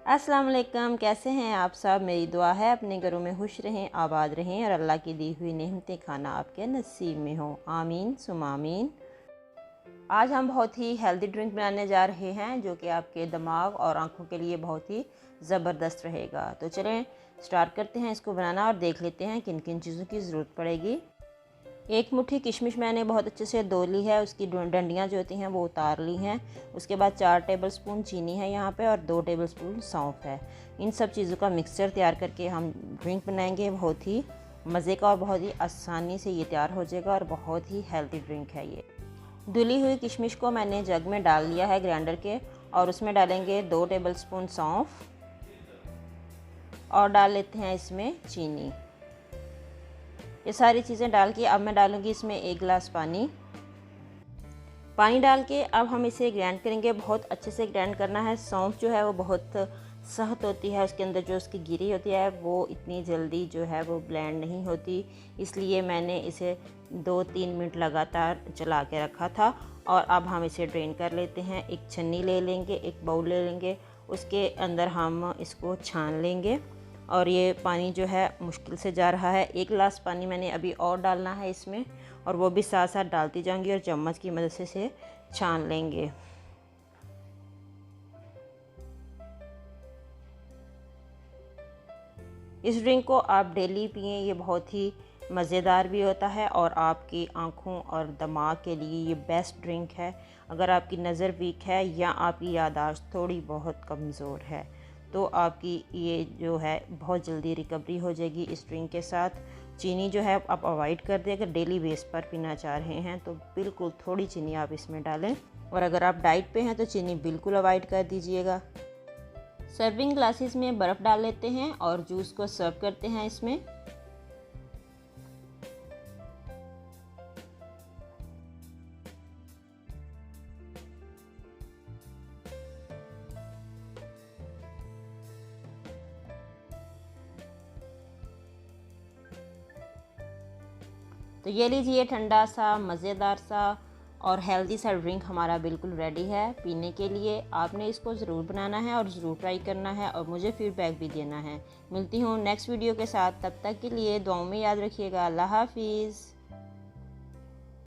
अस्सलाम वालेकुम, कैसे हैं आप सब। मेरी दुआ है अपने घरों में खुश रहें, आबाद रहें और अल्लाह की दी हुई नेमतें खाना आपके नसीब में हो। आमीन सुमा आमीन। आज हम बहुत ही हेल्दी ड्रिंक बनाने जा रहे हैं जो कि आपके दिमाग और आंखों के लिए बहुत ही ज़बरदस्त रहेगा। तो चलें स्टार्ट करते हैं इसको बनाना और देख लेते हैं किन किन चीज़ों की ज़रूरत पड़ेगी। एक मुट्ठी किशमिश मैंने बहुत अच्छे से धो ली है, उसकी डंडियाँ जो होती हैं वो उतार ली हैं। उसके बाद 4 टेबलस्पून चीनी है यहाँ पे और 2 टेबलस्पून सौंफ है। इन सब चीज़ों का मिक्सचर तैयार करके हम ड्रिंक बनाएंगे। बहुत ही मज़े का और बहुत ही आसानी से ये तैयार हो जाएगा और बहुत ही हेल्दी ड्रिंक है ये। धुली हुई किशमिश को मैंने जग में डाल लिया है ग्राइंडर के, और उसमें डालेंगे 2 टेबलस्पून सौंफ और डाल लेते हैं इसमें चीनी। ये सारी चीज़ें डाल के अब मैं डालूँगी इसमें 1 गिलास पानी डाल के अब हम इसे ग्राइंड करेंगे। बहुत अच्छे से ग्राइंड करना है। सौंफ जो है वो बहुत सख्त होती है, उसके अंदर जो उसकी गिरी होती है वो इतनी जल्दी जो है वो ब्लेंड नहीं होती, इसलिए मैंने इसे 2-3 मिनट लगातार चला के रखा था। और अब हम इसे ड्रेन कर लेते हैं। एक छन्नी ले लेंगे, एक बाउल ले लेंगे, उसके अंदर हम इसको छान लेंगे। और ये पानी जो है मुश्किल से जा रहा है। 1 गिलास पानी मैंने अभी और डालना है इसमें, और वो भी साथ साथ डालती जाऊंगी और चम्मच की मदद से इसे छान लेंगे। इस ड्रिंक को आप डेली पिएं, ये बहुत ही मज़ेदार भी होता है और आपकी आँखों और दिमाग के लिए ये बेस्ट ड्रिंक है। अगर आपकी नज़र वीक है या आपकी याददाश्त थोड़ी बहुत कमज़ोर है तो आपकी ये जो है बहुत जल्दी रिकवरी हो जाएगी इस ड्रिंक के साथ। चीनी जो है आप अवॉइड कर दें। अगर डेली बेस पर पीना चाह रहे हैं तो बिल्कुल थोड़ी चीनी आप इसमें डालें, और अगर आप डाइट पे हैं तो चीनी बिल्कुल अवॉइड कर दीजिएगा। सर्विंग ग्लासेस में बर्फ़ डाल लेते हैं और जूस को सर्व करते हैं इसमें। तो ये लीजिए, ठंडा सा मज़ेदार सा और हेल्दी सा ड्रिंक हमारा बिल्कुल रेडी है पीने के लिए। आपने इसको ज़रूर बनाना है और ज़रूर ट्राई करना है और मुझे फ़ीडबैक भी देना है। मिलती हूँ नेक्स्ट वीडियो के साथ, तब तक के लिए दुआओं में याद रखिएगा। अल्लाह हाफिज़।